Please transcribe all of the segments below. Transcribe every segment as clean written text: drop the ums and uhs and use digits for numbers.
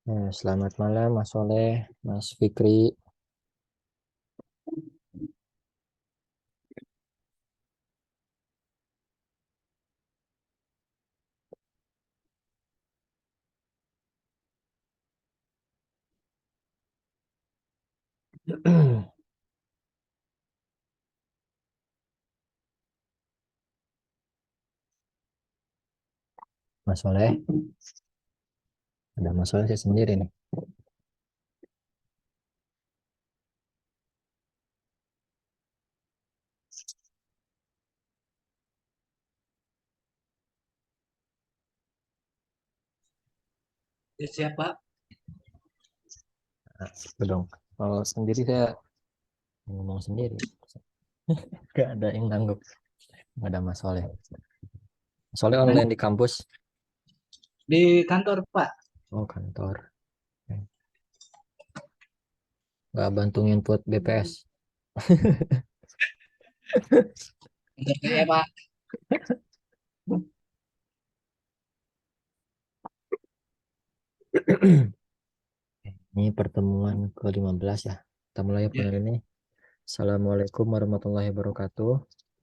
Selamat malam Mas Soleh, Mas Fikri. Mas Soleh, ada Mas Soleh saya sendiri nih. Ya, siapa? Nah, itu dong. Kalau sendiri saya ngomong sendiri. Gak ada yang nanggup. Gak ada Mas Soleh. Mas Soleh online di kampus. Di kantor, Pak. Oh kantor. Gak bantu input BPS. Kantor saya, Pak. Ini pertemuan ke-15 ya. Kita mulai Ya. pertemuan ini. Assalamualaikum warahmatullahi wabarakatuh.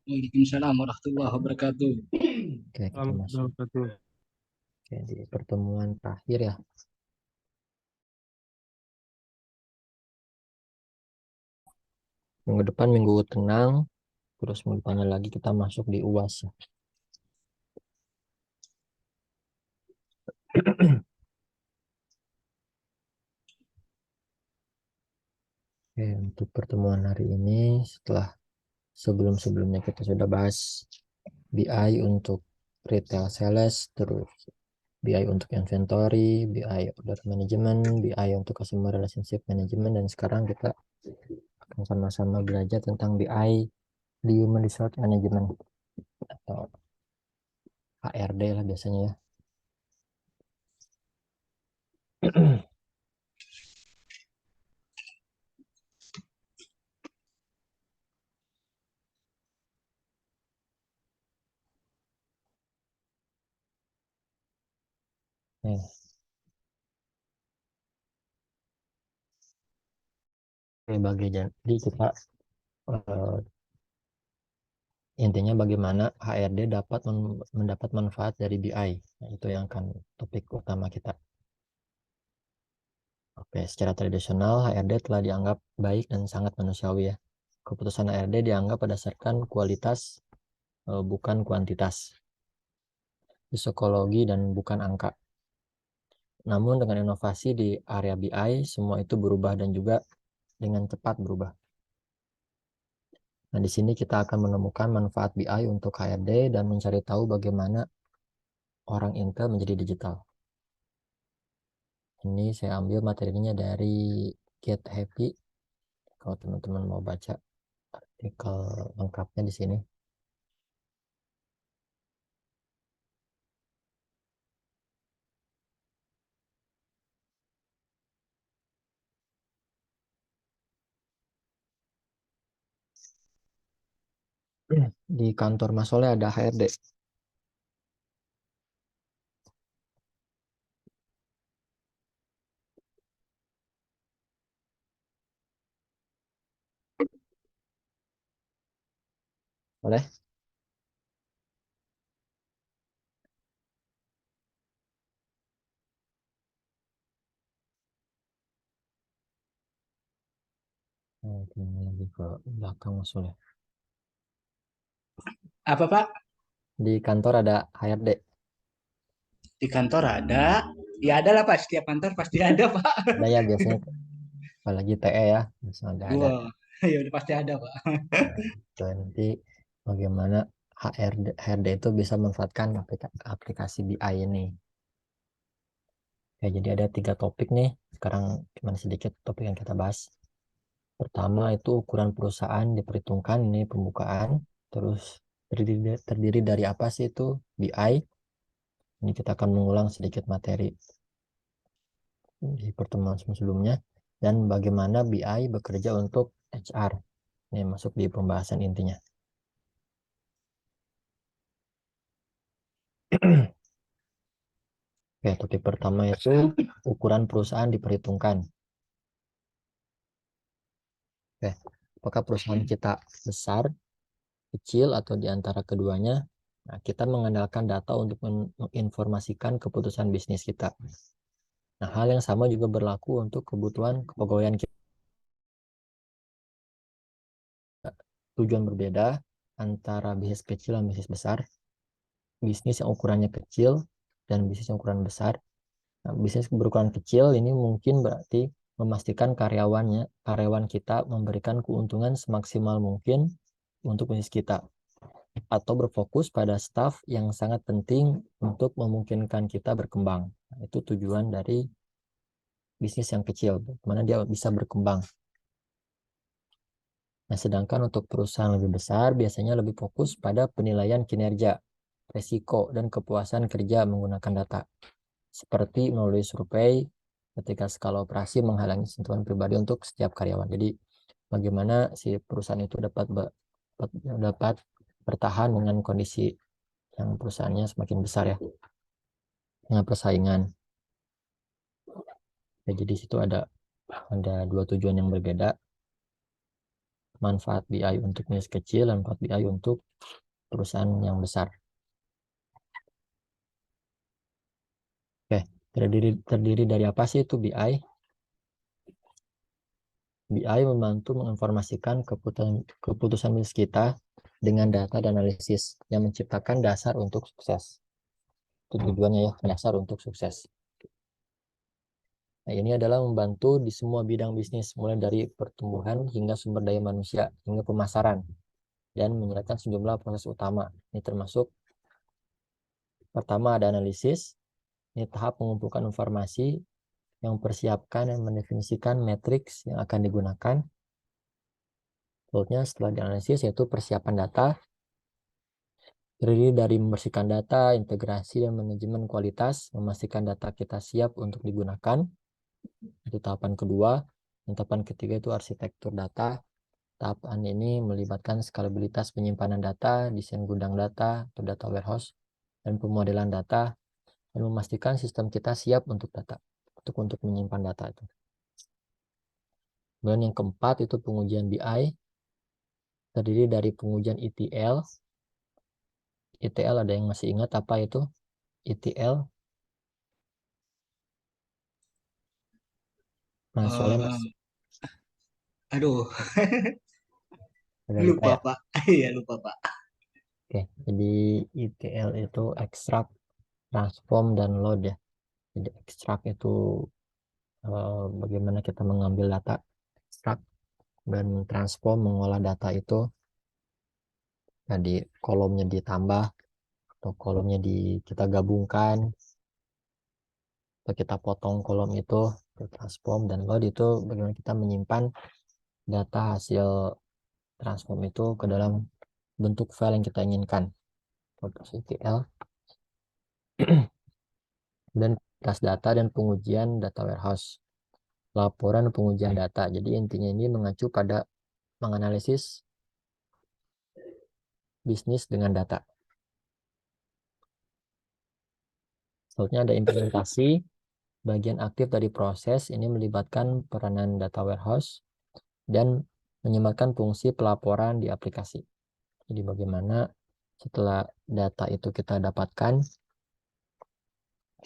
Waalaikumsalam warahmatullahi wabarakatuh. Oke, kita masuk. Oke, di pertemuan terakhir ya. Minggu depan minggu tenang. Terus minggu depannya lagi kita masuk di UAS ya. Oke, untuk pertemuan hari ini setelah sebelum-sebelumnya kita sudah bahas BI untuk retail sales, terus BI untuk inventory, BI order management, BI untuk customer relationship management, dan sekarang kita akan sama-sama belajar tentang BI di Human Resource Management atau HRD lah biasanya ya. Nih, jadi kita eh, intinya bagaimana HRD dapat mendapat manfaat dari BI. Nah, itu yang akan topik utama kita. Oke, secara tradisional HRD telah dianggap baik dan sangat manusiawi ya. Keputusan HRD dianggap berdasarkan kualitas, bukan kuantitas. Psikologi dan bukan angka. Namun dengan inovasi di area BI, semua itu berubah dan juga dengan cepat berubah. Nah, di sini kita akan menemukan manfaat BI untuk HRD dan mencari tahu bagaimana orang Intel menjadi digital. Ini saya ambil materinya dari Get Happy. Kalau teman-teman mau baca artikel lengkapnya di sini. Di kantor Mas Soleh ada HRD. Boleh? Nah, ini lagi ke belakang Mas Soleh. Apa, Pak? Di kantor ada HRD. Di kantor ada. Ya ada lah, Pak. Setiap kantor pasti ada, Pak. Ada ya biasanya, apalagi TE ya, misalnya ada. Wah, ya udah pasti ada, Pak. Nah, itu nanti bagaimana HRD itu bisa memanfaatkan aplikasi BI ini. Ya, jadi ada 3 topik nih. Sekarang cuma sedikit topik yang kita bahas. Pertama itu ukuran perusahaan diperhitungkan, ini pembukaan. Terus terdiri dari apa sih itu BI? Ini kita akan mengulang sedikit materi di pertemuan sebelumnya. Dan bagaimana BI bekerja untuk HR. Ini masuk di pembahasan intinya. Oke, topik pertama itu ukuran perusahaan diperhitungkan. Oke, apakah perusahaan kita besar, kecil, atau di antara keduanya? Nah, kita mengandalkan data untuk menginformasikan keputusan bisnis kita. Nah, hal yang sama juga berlaku untuk kebutuhan kepegawaian kita. Tujuan berbeda antara bisnis kecil dan bisnis besar. Bisnis yang ukurannya kecil dan bisnis yang ukuran besar. Nah, bisnis berukuran kecil ini mungkin berarti memastikan karyawan kita memberikan keuntungan semaksimal mungkin untuk bisnis kita, atau berfokus pada staf yang sangat penting untuk memungkinkan kita berkembang. Nah, itu tujuan dari bisnis yang kecil, mana dia bisa berkembang. Nah, sedangkan untuk perusahaan lebih besar biasanya lebih fokus pada penilaian kinerja, resiko, dan kepuasan kerja menggunakan data, seperti melalui survei ketika skala operasi menghalangi sentuhan pribadi untuk setiap karyawan. Jadi, bagaimana si perusahaan itu dapat bertahan dengan kondisi yang perusahaannya semakin besar ya, dengan persaingan. Ya, jadi situ ada dua tujuan yang berbeda, manfaat BI untuk bisnis kecil dan manfaat BI untuk perusahaan yang besar. Oke, terdiri dari apa sih itu BI? BI membantu menginformasikan keputusan bisnis kita dengan data dan analisis yang menciptakan dasar untuk sukses. Itu tujuannya ya, dasar untuk sukses. Nah, ini adalah membantu di semua bidang bisnis, mulai dari pertumbuhan hingga sumber daya manusia, hingga pemasaran, dan menyerahkan sejumlah proses utama. Ini termasuk pertama ada analisis, ini tahap mengumpulkan informasi yang mempersiapkan dan mendefinisikan matriks yang akan digunakan. Lalu setelah dianalisis yaitu persiapan data, terdiri dari membersihkan data, integrasi, dan manajemen kualitas, memastikan data kita siap untuk digunakan. Itu tahapan kedua. Dan tahapan ketiga itu arsitektur data. Tahapan ini melibatkan skalabilitas penyimpanan data, desain gudang data atau data warehouse, dan pemodelan data, dan memastikan sistem kita siap untuk untuk menyimpan data itu. Kemudian yang keempat itu pengujian BI, terdiri dari pengujian ETL. ETL ada yang masih ingat apa itu ETL? Nah, soalnya Eh, masih aduh, agak lupa lupa ya. Pak. Iya, lupa Pak. Oke, jadi ETL itu extract, transform, dan load ya. Jadi extract itu bagaimana kita mengambil data, extract, dan transform mengolah data itu. Jadi kolomnya ditambah atau kolomnya kita gabungkan atau kita potong kolom itu, transform, dan load itu bagaimana kita menyimpan data hasil transform itu ke dalam bentuk file yang kita inginkan. SQL dan tas data dan pengujian data warehouse, laporan pengujian data. Jadi intinya ini mengacu pada menganalisis bisnis dengan data. Selanjutnya ada implementasi. Bagian aktif dari proses ini melibatkan peranan data warehouse dan menyematkan fungsi pelaporan di aplikasi. Jadi bagaimana setelah data itu kita dapatkan,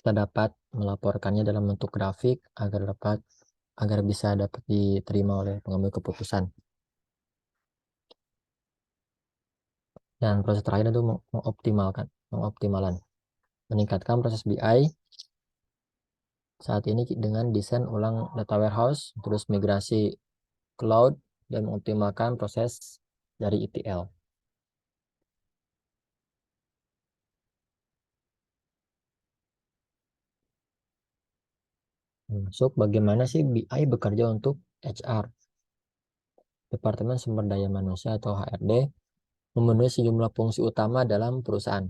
kita dapat melaporkannya dalam bentuk grafik agar bisa dapat diterima oleh pengambil keputusan. Dan proses terakhir itu mengoptimalan, meningkatkan proses BI saat ini dengan desain ulang data warehouse, terus migrasi cloud, dan mengoptimalkan proses dari ETL. Masuk bagaimana sih BI bekerja untuk HR? Departemen Sumber Daya Manusia atau HRD memenuhi sejumlah fungsi utama dalam perusahaan,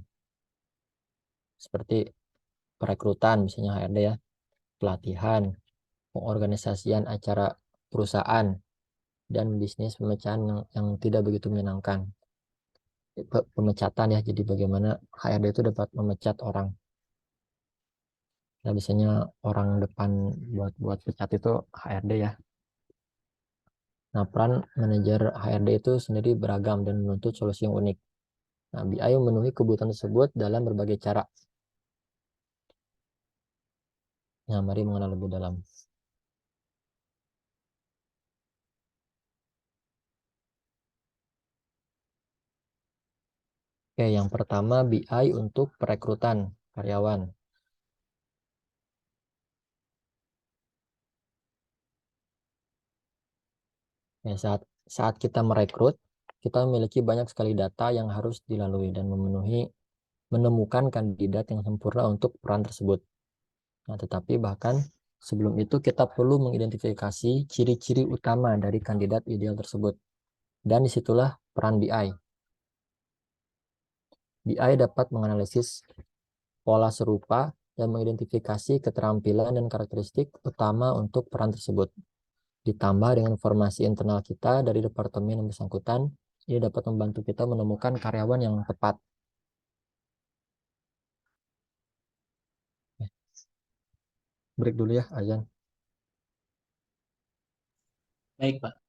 seperti perekrutan, misalnya HRD ya, pelatihan, pengorganisasian acara perusahaan, dan bisnis pemecahan yang tidak begitu menyenangkan. Pemecatan ya, jadi bagaimana HRD itu dapat memecat orang. Nah, biasanya orang depan buat buat pecat itu HRD ya. Nah, peran manajer HRD itu sendiri beragam dan menuntut solusi yang unik. Nah, BI memenuhi kebutuhan tersebut dalam berbagai cara. Nah, mari mengenal lebih dalam. Oke, yang pertama BI untuk perekrutan karyawan. Ya, saat kita merekrut, kita memiliki banyak sekali data yang harus dilalui dan menemukan kandidat yang sempurna untuk peran tersebut. Nah, tetapi bahkan sebelum itu kita perlu mengidentifikasi ciri-ciri utama dari kandidat ideal tersebut. Dan disitulah peran BI. BI dapat menganalisis pola serupa dan mengidentifikasi keterampilan dan karakteristik utama untuk peran tersebut. Ditambah dengan informasi internal kita dari departemen yang bersangkutan, ini dapat membantu kita menemukan karyawan yang tepat. Break dulu ya, Azan. Baik, Pak.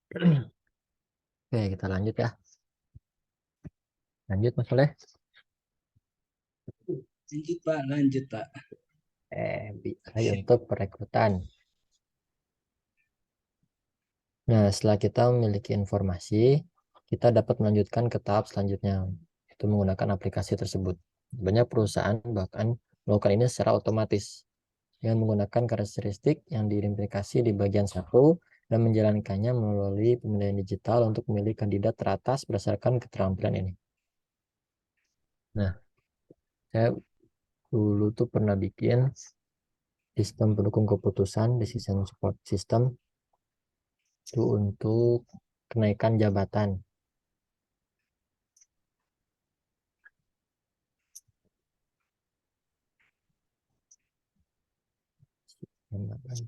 Oke, kita lanjut ya. Lanjut Mas Soleh. Lanjut Pak, lanjut Pak. BI untuk perekrutan. Nah, setelah kita memiliki informasi, kita dapat melanjutkan ke tahap selanjutnya, itu menggunakan aplikasi tersebut. Banyak perusahaan bahkan melakukan ini secara otomatis dengan menggunakan karakteristik yang diidentifikasi di bagian satu dan menjalankannya melalui pemilihan digital untuk memilih kandidat teratas berdasarkan keterampilan ini. Nah, saya dulu tuh pernah bikin sistem pendukung keputusan, decision support system, itu untuk kenaikan jabatan.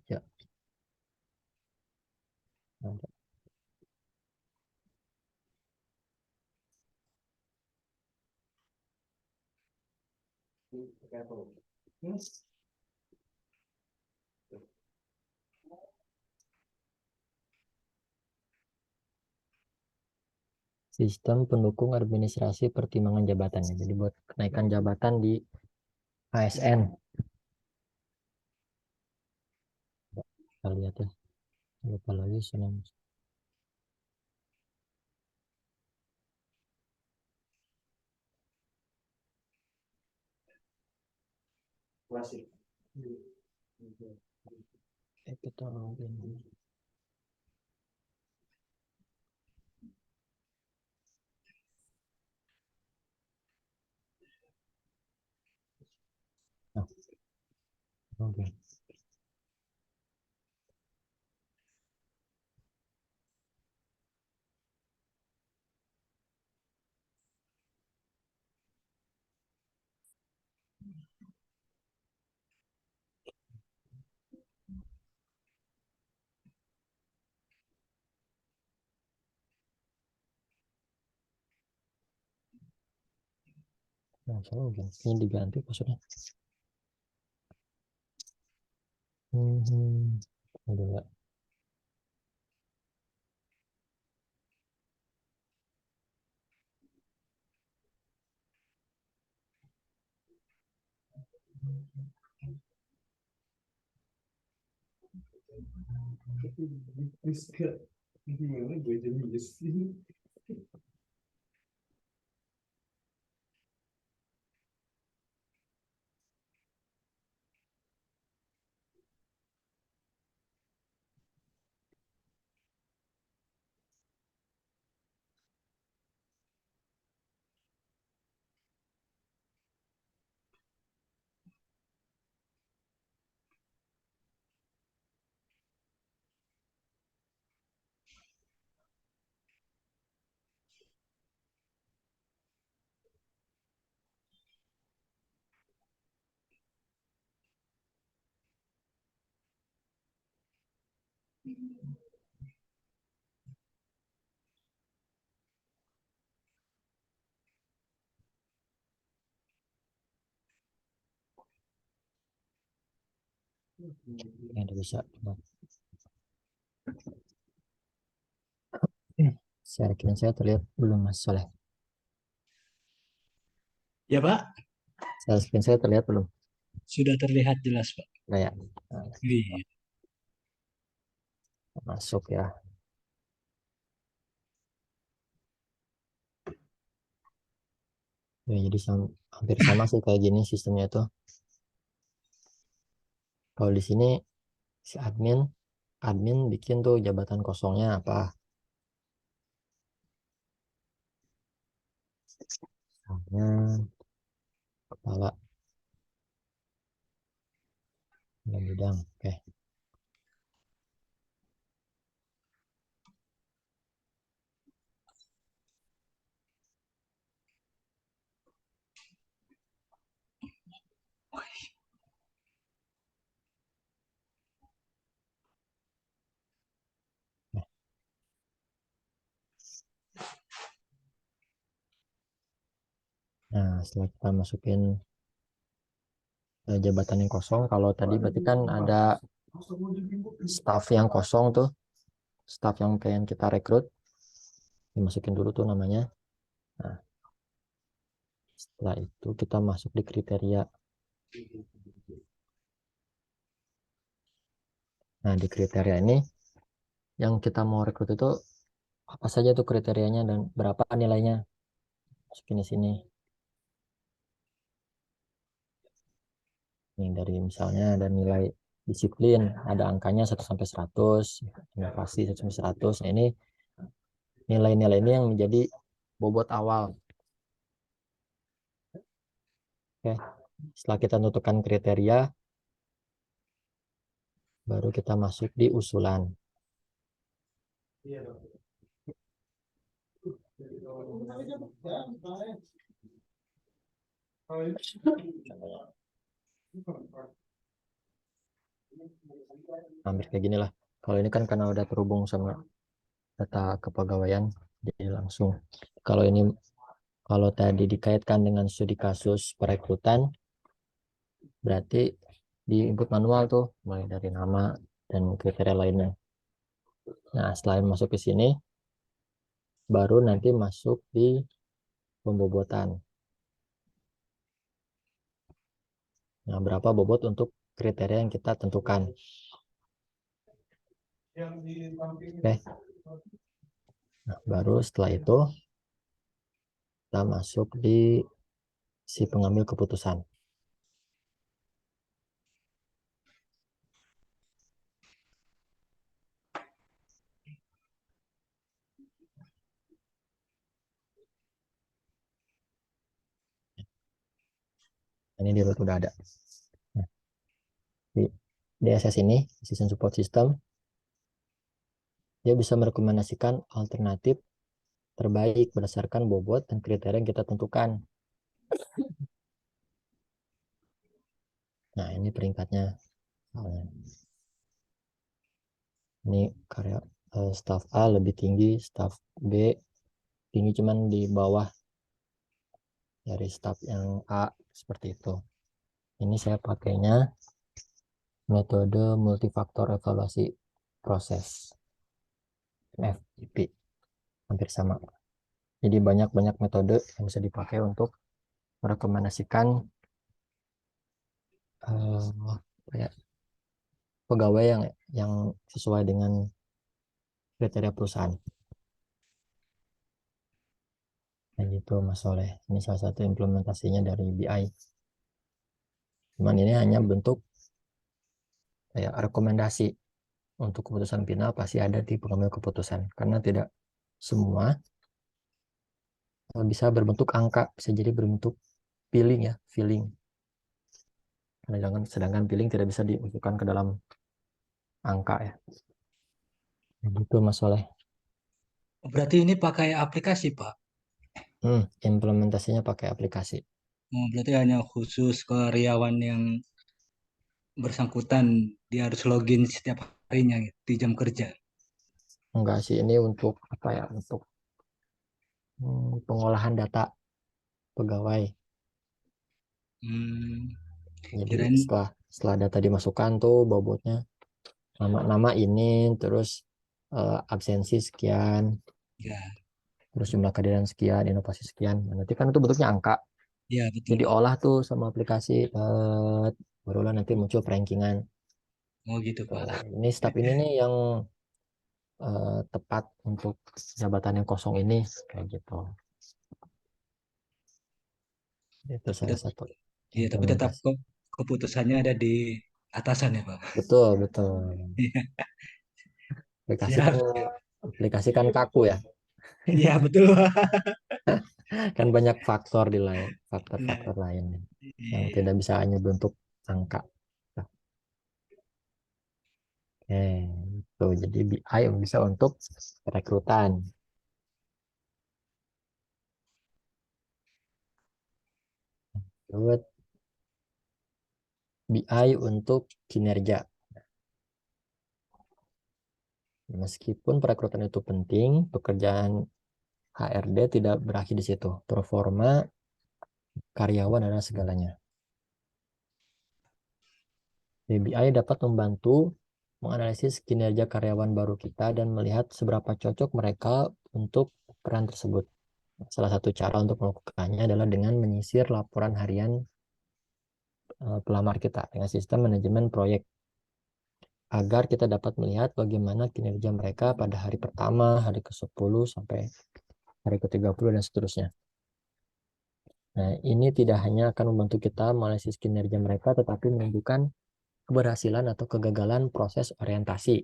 Ya, ada. Sistem pendukung administrasi pertimbangan jabatannya. Jadi buat kenaikan jabatan di ASN. Kita lihat ya. Lupa lagi senang. Kita login. Nah, login. Nah, saya login. Ini diganti passwordnya. Udah enggak. Ya, udah bisa. Share screen saya terlihat belum Mas Soleh? Ya Pak, Share screen saya terlihat belum? sudah terlihat jelas Pak. Nah, ya. Nah, Iya. masuk ya. Ya, jadi hampir sama sih kayak gini sistemnya tuh. Kalau di sini si admin bikin tuh jabatan kosongnya apa? Misalnya kepala dalam bidang. Oke. Nah, setelah kita masukin jabatan yang kosong, kalau tadi berarti kan ada staff yang kosong tuh. staff yang pengen kita rekrut, dimasukin dulu tuh namanya. Nah, setelah itu kita masuk di kriteria. Nah, di kriteria ini yang kita mau rekrut itu apa saja tuh kriterianya dan berapa nilainya. Masukin di sini. Nih, dari misalnya ada nilai disiplin, ada angkanya 1 sampai 100, inovasi 1 sampai 100. Nah, ini nilai-nilai ini yang menjadi bobot awal. Oke. Setelah kita tentukan kriteria, baru kita masuk di usulan. Hampir kayak gini lah. Kalau ini kan karena udah terhubung sama data kepegawaian, jadi langsung. Kalau ini, kalau tadi dikaitkan dengan studi kasus perekrutan, berarti di input manual tuh, mulai dari nama dan kriteria lainnya. Nah, selain masuk ke sini, baru nanti masuk di pembobotan. Nah, berapa bobot untuk kriteria yang kita tentukan. Oke. Nah, baru setelah itu kita masuk di si pengambil keputusan. Ini di root udah ada. Nah, di DSS ini, Decision Support System, dia bisa merekomendasikan alternatif terbaik berdasarkan bobot dan kriteria yang kita tentukan. Nah, ini peringkatnya. Ini karya staff A lebih tinggi, staff B tinggi cuman di bawah dari staff yang A, seperti itu. Ini saya pakainya metode multifaktor evaluasi proses, MFEP, hampir sama. Jadi banyak-banyak metode yang bisa dipakai untuk merekomendasikan kayak pegawai yang sesuai dengan kriteria perusahaan. Nah gitu Mas Soleh. Ini salah satu implementasinya dari BI. Cuman ini hanya bentuk kayak rekomendasi. Untuk keputusan final pasti ada di pengambil keputusan. Karena tidak semua bisa berbentuk angka, bisa jadi berbentuk feeling ya, feeling. Sedangkan feeling tidak bisa dimasukkan ke dalam angka ya. Begitu Mas Soleh. Berarti ini pakai aplikasi, Pak. Implementasinya pakai aplikasi. Oh, berarti hanya khusus karyawan yang bersangkutan dia harus login setiap harinya gitu, di jam kerja. Enggak sih, ini untuk apa ya? Untuk pengolahan data pegawai. Hmm, Jadi kirain setelah data dimasukkan tuh bobotnya nama ini, terus absensi sekian, ya, terus jumlah kehadiran sekian, inovasi sekian. Nah, nanti kan itu bentuknya angka. ya Jadi betul. olah tuh sama aplikasi, barulah nanti muncul rankingan. Oh gitu, Tuh, Pak. ini staf ini nih yang tepat untuk jabatan yang kosong ini, kayak gitu. Itu salah Tet- satu Iya, tapi tetap implementasi. kok keputusannya ada di atasan ya, Pak. Betul, betul. Aplikasi kan Siap. aplikasi kan kaku ya. Iya, betul, Pak. Kan banyak faktor di lain, Nah, faktor-faktor lain yang iya. tidak bisa hanya bentuk angka. Oke, itu jadi BI bisa untuk rekrutan. Terus BI untuk kinerja. Meskipun perekrutan itu penting, pekerjaan HRD tidak berakhir di situ. Performa karyawan adalah segalanya. BI dapat membantu menganalisis kinerja karyawan baru kita dan melihat seberapa cocok mereka untuk peran tersebut. Salah satu cara untuk melakukannya adalah dengan menyisir laporan harian pelamar kita dengan sistem manajemen proyek agar kita dapat melihat bagaimana kinerja mereka pada hari pertama, hari ke-10 sampai hari ke-30 dan seterusnya. Nah, ini tidak hanya akan membantu kita menganalisis kinerja mereka, tetapi menunjukkan keberhasilan atau kegagalan proses orientasi.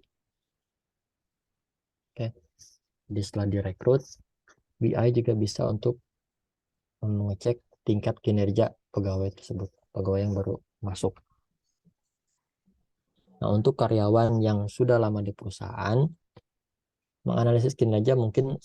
Oke. Jadi setelah direkrut, BI juga bisa untuk mengecek tingkat kinerja pegawai tersebut, pegawai yang baru masuk. Nah, untuk karyawan yang sudah lama di perusahaan, menganalisis kinerja mungkin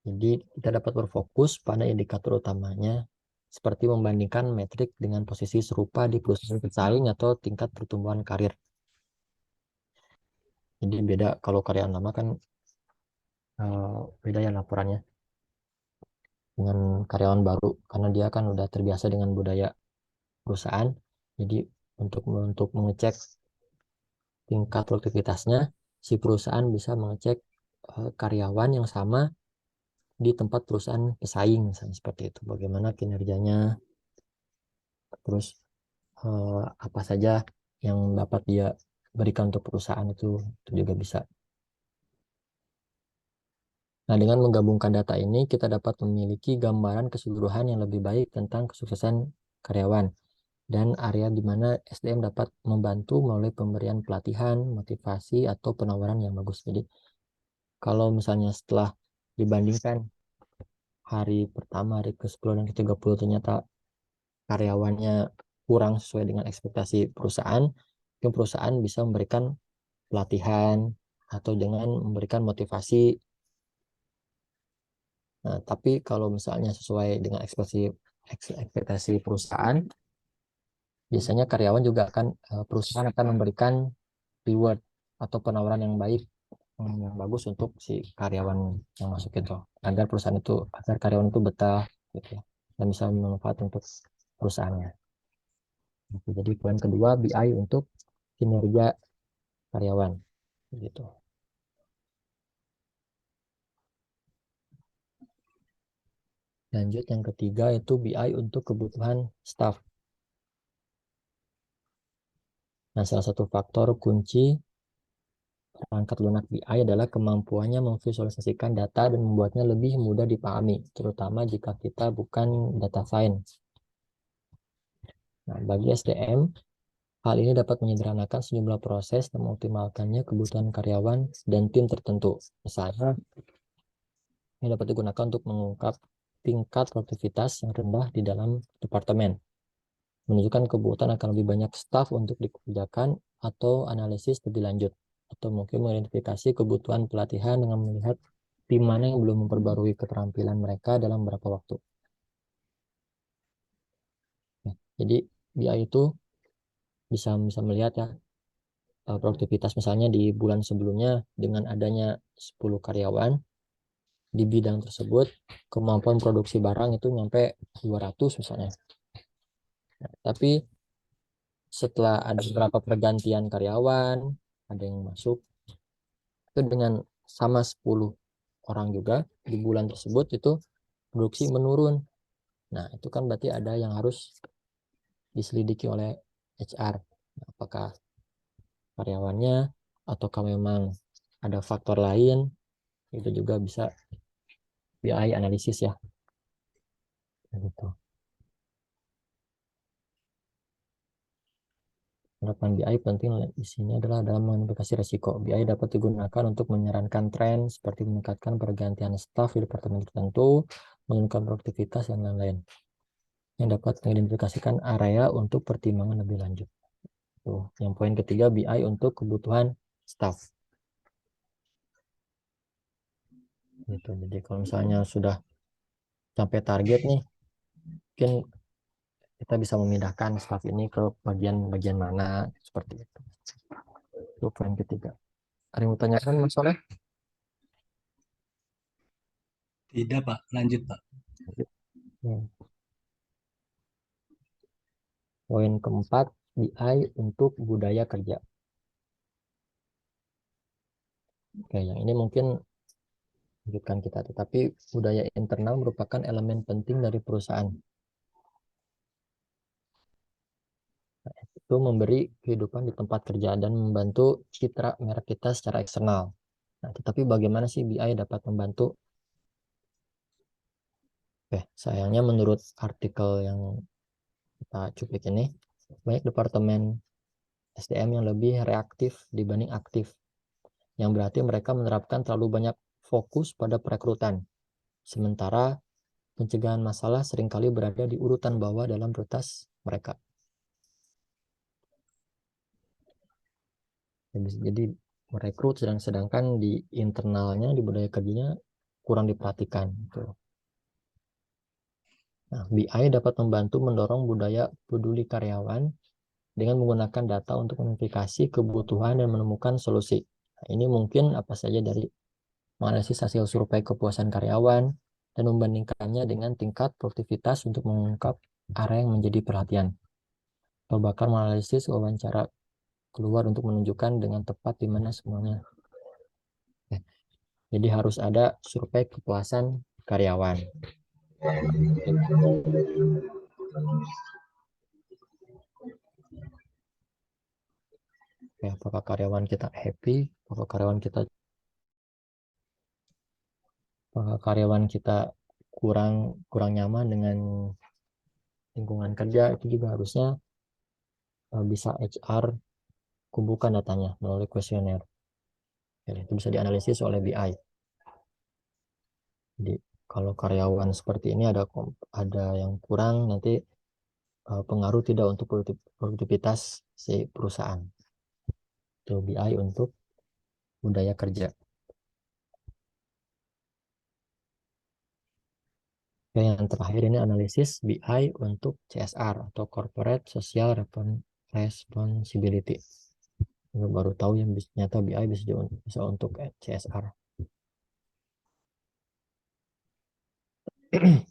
jadi kita dapat berfokus pada indikator utamanya seperti membandingkan metrik dengan posisi serupa di perusahaan pesaing atau tingkat pertumbuhan karir. Jadi beda kalau karyawan lama kan beda ya laporannya dengan karyawan baru karena dia kan udah terbiasa dengan budaya perusahaan. Jadi untuk mengecek tingkat produktivitasnya, si perusahaan bisa mengecek karyawan yang sama di tempat perusahaan pesaing, misalnya seperti itu. Bagaimana kinerjanya, terus apa saja yang dapat dia berikan untuk perusahaan itu juga bisa. Nah, dengan menggabungkan data ini, kita dapat memiliki gambaran keseluruhan yang lebih baik tentang kesuksesan karyawan dan area di mana SDM dapat membantu melalui pemberian pelatihan, motivasi, atau penawaran yang bagus. Jadi, kalau misalnya setelah dibandingkan hari pertama, hari ke-10 dan ke-30 ternyata karyawannya kurang sesuai dengan ekspektasi perusahaan, mungkin perusahaan bisa memberikan pelatihan atau dengan memberikan motivasi. Nah, tapi kalau misalnya sesuai dengan ekspektasi perusahaan, biasanya karyawan juga akan perusahaan akan memberikan reward atau penawaran yang baik, yang bagus untuk si karyawan yang masuk itu, agar karyawan itu betah gitu ya, dan bisa bermanfaat untuk perusahaannya. Gitu. Jadi poin kedua BI untuk kinerja karyawan gitu. Lanjut yang ketiga itu BI untuk kebutuhan staff. Nah, salah satu faktor kunci perangkat lunak BI adalah kemampuannya memvisualisasikan data dan membuatnya lebih mudah dipahami, terutama jika kita bukan data science. Nah, bagi SDM, hal ini dapat menyederhanakan sejumlah proses dan mengoptimalkannya kebutuhan karyawan dan tim tertentu. Misalnya, ini dapat digunakan untuk mengungkap tingkat produktivitas yang rendah di dalam departemen, menunjukkan kebutuhan akan lebih banyak staf untuk dikerjakan atau analisis lebih lanjut, atau mungkin mengidentifikasi kebutuhan pelatihan dengan melihat tim mana yang belum memperbarui keterampilan mereka dalam beberapa waktu. Nah, jadi BI itu bisa melihat ya produktivitas misalnya di bulan sebelumnya dengan adanya 10 karyawan di bidang tersebut, kemampuan produksi barang itu nyampe 200 misalnya. Nah, tapi setelah ada beberapa pergantian karyawan, ada yang masuk, itu dengan sama 10 orang juga di bulan tersebut itu produksi menurun. Nah, itu kan berarti ada yang harus diselidiki oleh HR. Apakah karyawannya ataukah memang ada faktor lain, itu juga bisa BI analisis ya. Gitu. Penerapan BI penting di sini adalah dalam mengidentifikasi resiko. BI dapat digunakan untuk menyarankan tren seperti meningkatkan pergantian staf di departemen tertentu, menurunkan produktivitas, dan lain-lain. Yang dapat mengidentifikasikan area untuk pertimbangan lebih lanjut. Tuh, yang poin ketiga BI untuk kebutuhan staf. Gitu. Jadi kalau misalnya sudah sampai target nih, mungkin kita bisa memindahkan staf ini ke bagian-bagian mana seperti itu. Itu poin ketiga. Ada yang mau tanyakan Mas Soleh? Tidak, Pak. Lanjut, Pak. Hmm. Poin keempat, BI untuk budaya kerja. Oke, yang ini mungkin lanjutkan kita, tetapi budaya internal merupakan elemen penting dari perusahaan. Itu memberi kehidupan di tempat kerja dan membantu citra merek kita secara eksternal. Nah, tetapi bagaimana sih BI dapat membantu? Sayangnya menurut artikel yang kita cuplik ini, banyak departemen SDM yang lebih reaktif dibanding aktif, yang berarti mereka menerapkan terlalu banyak fokus pada perekrutan, sementara pencegahan masalah seringkali berada di urutan bawah dalam prioritas mereka. Jadi merekrut sedangkan di internalnya, di budaya kerjanya kurang diperhatikan. Nah, BI dapat membantu mendorong budaya peduli karyawan dengan menggunakan data untuk mengidentifikasi kebutuhan dan menemukan solusi. Nah, ini mungkin apa saja dari menganalisis hasil survei kepuasan karyawan dan membandingkannya dengan tingkat produktivitas untuk mengungkap area yang menjadi perhatian. Atau bahkan menganalisis wawancara keluar untuk menunjukkan dengan tepat di mana semuanya. Jadi harus ada survei kepuasan karyawan. Apakah karyawan kita happy? Apakah karyawan kita kurang nyaman dengan lingkungan kerja? Itu juga harusnya bisa HR kumpulkan datanya melalui kuesioner. Itu bisa dianalisis oleh BI. Jadi kalau karyawan seperti ini ada yang kurang, nanti pengaruh tidak untuk produktivitas si perusahaan. Itu BI untuk budaya kerja. Yang terakhir ini analisis BI untuk CSR atau Corporate Social Responsibility. Ini baru tahu yang ternyata BI bisa untuk CSR.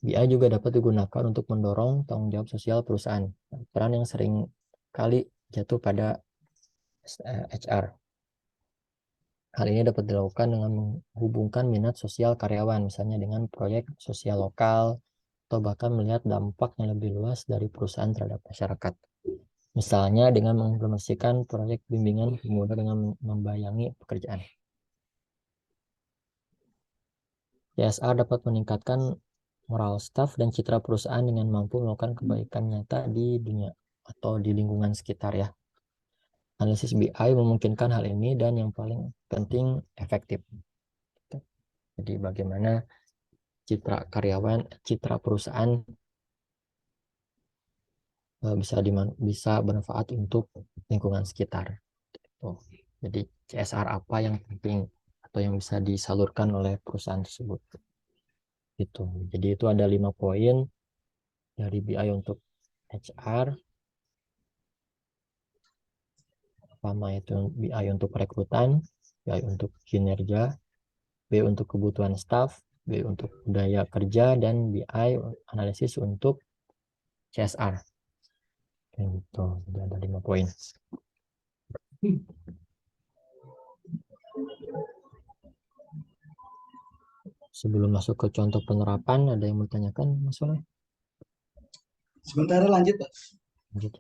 BI juga dapat digunakan untuk mendorong tanggung jawab sosial perusahaan. Peran yang sering kali jatuh pada HR. Hal ini dapat dilakukan dengan menghubungkan minat sosial karyawan, misalnya dengan proyek sosial lokal, atau bahkan melihat dampak yang lebih luas dari perusahaan terhadap masyarakat. Misalnya dengan mengimplementasikan proyek bimbingan pemuda dengan membayangi pekerjaan. CSR dapat meningkatkan moral staf dan citra perusahaan dengan mampu melakukan kebaikan nyata di dunia atau di lingkungan sekitar ya. Analisis BI memungkinkan hal ini dan yang paling penting efektif. Jadi bagaimana citra karyawan, citra perusahaan bisa bermanfaat untuk lingkungan sekitar. Jadi CSR apa yang penting atau yang bisa disalurkan oleh perusahaan tersebut. Jadi itu ada 5 poin dari BI untuk HR. Pertama itu BI untuk perekrutan, BI untuk kinerja, BI untuk kebutuhan staff, BI untuk budaya kerja, dan BI analisis untuk CSR. Itu ada 5 poin. Sebelum masuk ke contoh penerapan, ada yang mau tanyakan masalah? Sementara lanjut, Pak. Lanjut.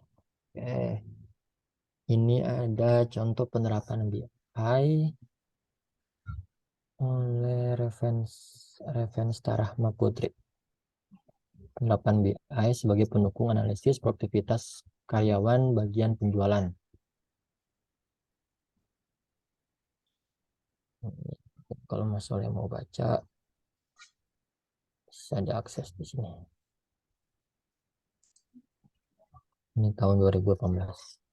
Ini ada contoh penerapan BI oleh Revensta Rahma Putri. Penerapan BI sebagai pendukung analisis produktivitas karyawan bagian penjualan. Kalau Mas Soleh mau baca, bisa diakses di sini. Ini tahun 2018.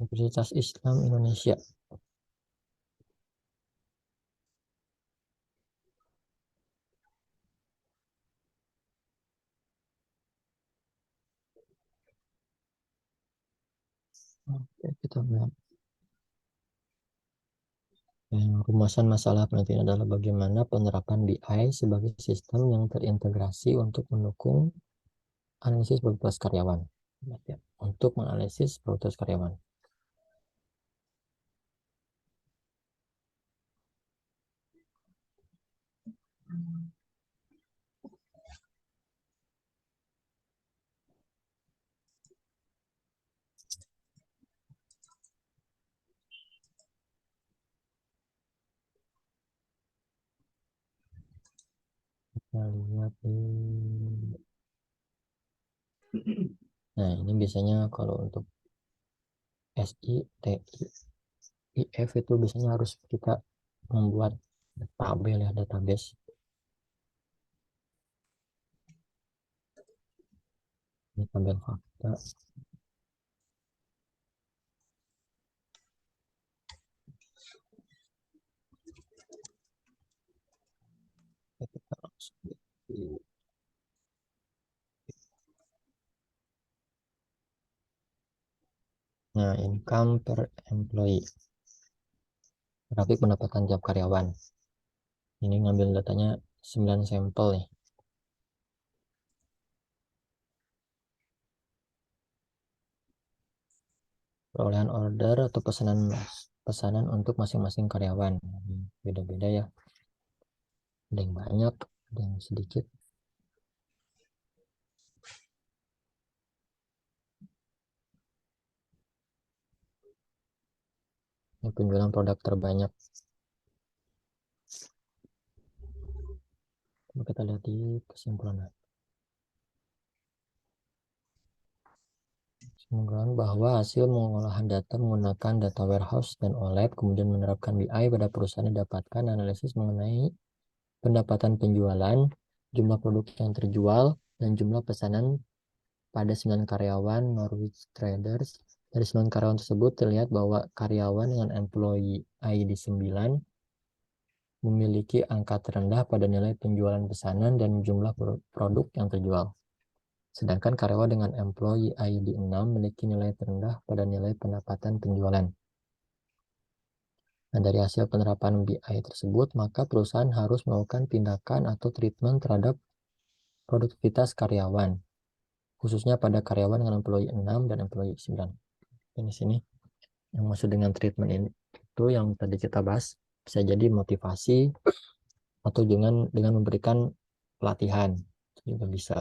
Universitas Islam Indonesia. Oke, kita lihat. Rumusan masalah penelitian adalah bagaimana penerapan BI sebagai sistem yang terintegrasi untuk mendukung analisis produktivitas karyawan. Ya, untuk menganalisis produktivitas karyawan. Kita lihat di... Nah, ini biasanya kalau untuk SI, TI, IF itu biasanya harus kita membuat tabel ya, database. Ini tabel fakta. Kita langsung di- Nah, income per employee. Grafik pendapatan tiap karyawan. Ini ngambil datanya 9 sampel nih. Perolehan order atau pesanan untuk masing-masing karyawan. Beda-beda ya. Ada yang banyak, ada yang sedikit. Ini penjualan produk terbanyak. Coba kita lihat di kesimpulan. Kesimpulan bahwa hasil pengolahan data menggunakan data warehouse dan OLAP, kemudian menerapkan BI pada perusahaan didapatkan analisis mengenai pendapatan penjualan, jumlah produk yang terjual, dan jumlah pesanan pada 9 karyawan Norwich Traders. Dari 9 karyawan tersebut terlihat bahwa karyawan dengan employee ID 9 memiliki angka terendah pada nilai penjualan pesanan dan jumlah produk yang terjual. Sedangkan karyawan dengan employee ID 6 memiliki nilai terendah pada nilai pendapatan penjualan. Nah, dari hasil penerapan BI tersebut, maka perusahaan harus melakukan tindakan atau treatment terhadap produktivitas karyawan, khususnya pada karyawan dengan employee 6 dan employee 9. Ini sini yang maksud dengan treatment ini itu yang tadi kita bahas, bisa jadi motivasi atau dengan memberikan pelatihan juga bisa.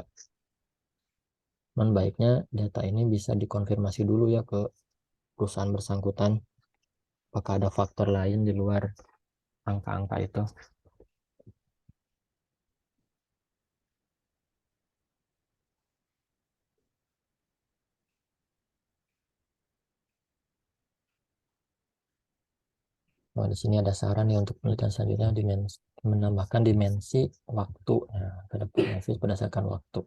Cuman baiknya data ini bisa dikonfirmasi dulu ya ke perusahaan bersangkutan, apakah ada faktor lain di luar angka-angka itu. Nah, di sini ada saran nih untuk penelitian selanjutnya, menambahkan dimensi waktu. Nah, terdapat analisis berdasarkan waktu.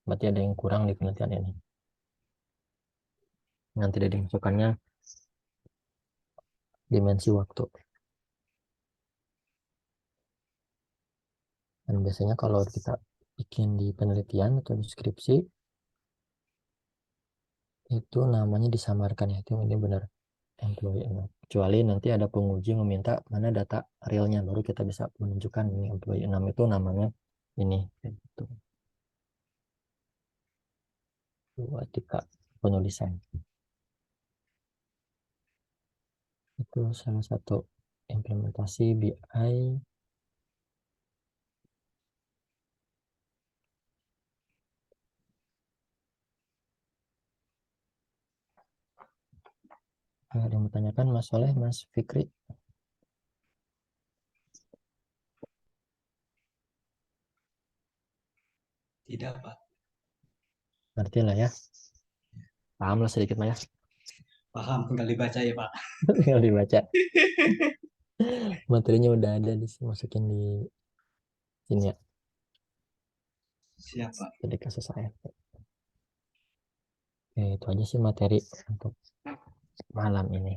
Berarti ada yang kurang di penelitian ini. Yang tidak dimasukkannya dimensi waktu. Dan biasanya kalau kita bikin di penelitian atau deskripsi, itu namanya disamarkan ya. Itu ini benar employee. Kecuali nanti ada penguji meminta mana data realnya, baru kita bisa menunjukkan ini employee 6 itu namanya ini. Itu ketika penulisan. Itu salah satu implementasi BI. Ada yang bertanyakan Mas Soleh, Mas Fikri? Tidak, Pak. Ngerti lah ya. Paham lah sedikit mah ya. Paham, tinggal dibaca ya, Pak. Tinggal dibaca. Materinya udah ada masukin di sini ya. Siap, Pak. Jadi kasus saya. Oke, itu aja sih materi untuk malam ini.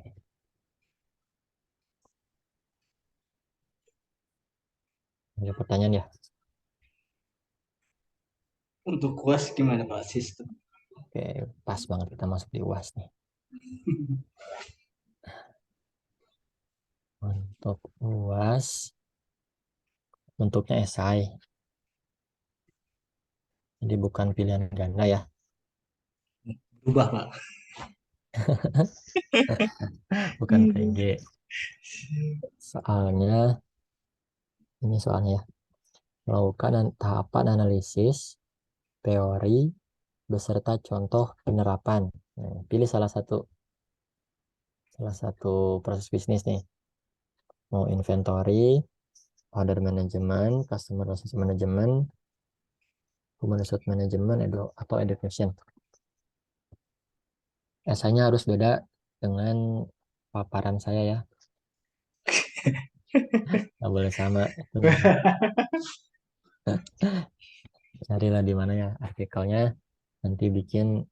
Ada pertanyaan ya? Untuk kuas gimana, Pak? Sistem. Oke, pas banget kita masuk di UAS nih. Untuk UAS, bentuknya esai. Jadi bukan pilihan ganda ya. Berubah, Pak. Bukan PG. Soalnya, ini soalnya ya. Melakukan tahapan analisis, teori, beserta contoh penerapan. Nah, pilih salah satu proses bisnis nih. Mau inventory, order management, customer relationship management, human resource management, atau education. Esainya harus beda dengan paparan saya ya. Nggak boleh sama. Itu carilah di mana ya artikelnya. Nanti bikin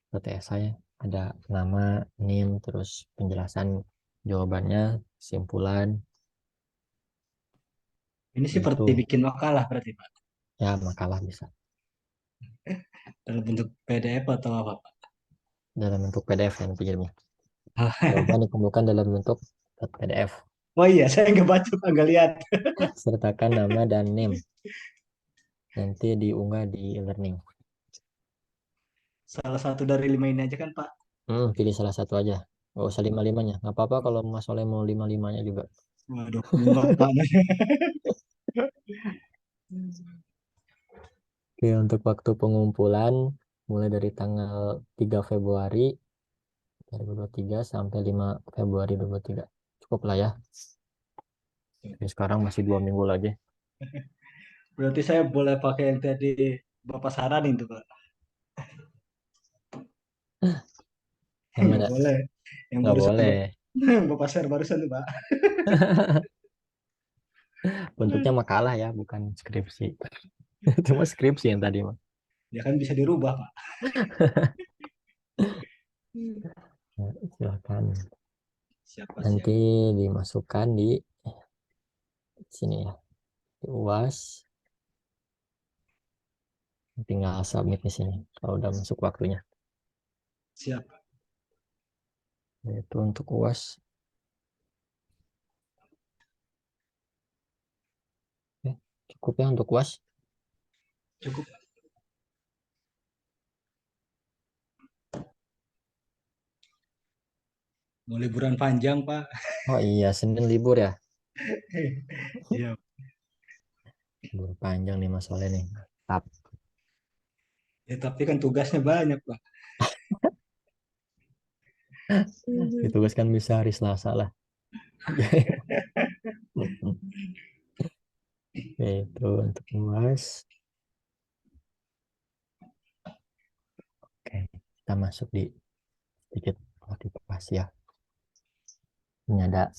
seperti esai. Ada nama, name, terus penjelasan jawabannya, kesimpulan. Ini seperti Itu bikin makalah berarti, Pak. ya makalah bisa. Dalam bentuk PDF atau apa, Pak? Dalam bentuk PDF yang pinjamnya. Jawaban dikumpulkan dalam bentuk PDF. Oh iya, saya nggak baca, Pak, nggak lihat. Sertakan nama dan name. Nanti diunggah di e-learning. Salah satu dari 5 ini aja kan, Pak? Pilih salah satu aja. Nggak usah lima-limanya. Nggak apa-apa kalau Mas Soleh mau lima-limanya juga. Waduh, enggak, Pak. Oke, untuk waktu pengumpulan mulai dari tanggal 3 Februari 2023 sampai 5 Februari 2023. Cukup lah ya. Jadi sekarang masih 2 minggu lagi. Berarti saya boleh pakai yang tadi Bapak saranin tuh, Pak. Yang Nggak mana? boleh. Yang Nggak barusan boleh. Bapak share barusan tuh, Pak. Bentuknya makalah ya, bukan skripsi. Cuma skripsi yang tadi mah. Ya kan bisa dirubah, Pak. Ya, silakan. Siapa siap? Nanti dimasukkan di sini ya, di UAS. Tinggal submit di sini kalau udah masuk waktunya. Siap. Itu untuk UAS. Oke, cukup ya untuk UAS. Cukup. Mau liburan panjang, Pak. Oh iya, Senin libur ya. Iya. Libur panjang nih Mas Soleh nih. Tap. Ya, tapi kan tugasnya banyak, Pak. Ditugaskan bisa hari Selasa lah. Itu untuk UAS. Oke, kita masuk di sedikit motivasi ya. Ini ada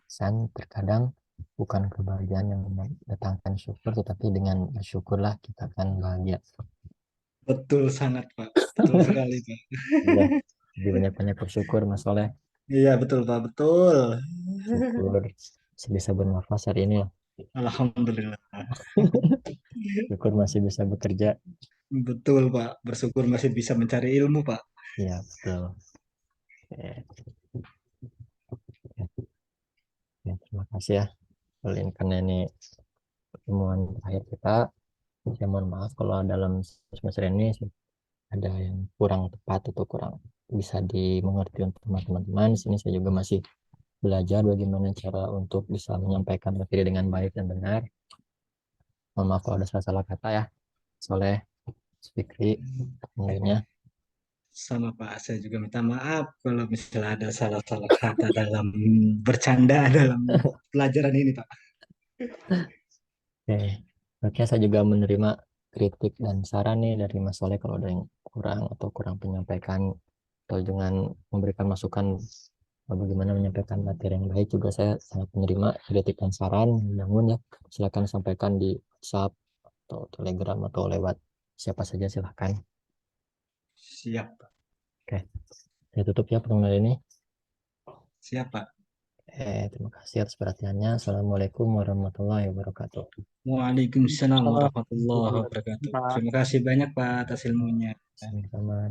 pesan terkadang bukan kebahagiaan yang mendatangkan syukur, tetapi dengan bersyukurlah kita akan bahagia. Betul sangat, Pak. Betul sekali, Pak. Ya, lebih banyak-banyak bersyukur Mas Soleh. Iya, betul, Pak. Betul. Syukur bisa bernafas hari ini ya. Alhamdulillah. Syukur masih bisa bekerja. Betul, Pak. Bersyukur masih bisa mencari ilmu, Pak. Ya, betul. Oke. Ya, terima kasih ya. Kalian karena ini pertemuan terakhir kita. Saya mohon maaf kalau dalam semester ini ada yang kurang tepat atau kurang bisa dimengerti untuk teman-teman. Di sini saya juga masih belajar bagaimana cara untuk bisa menyampaikan materi dengan baik dan benar. Mohon maaf kalau ada salah-salah kata ya. Soleh, Fikri, tentunya. Sama, Pak. Saya juga minta maaf kalau misalnya ada salah-salah kata dalam bercanda dalam pelajaran ini, Pak. Oke, oke, saya juga menerima kritik dan saran nih dari Mas Soleh kalau ada yang kurang atau kurang penyampaikan atau dengan memberikan masukan bagaimana menyampaikan materi yang baik juga saya sangat menerima kritik dan saran. Namun ya silakan sampaikan di WhatsApp atau Telegram atau lewat siapa saja silakan. Siap, Pak. Oke, saya tutup ya pertemuan ini. Siap, Pak. Terima kasih atas perhatiannya. Assalamualaikum warahmatullahi wabarakatuh. Waalaikumsalam Sama. warahmatullahi wabarakatuh. Terima kasih banyak, Pak, atas ilmunya. Sama-sama.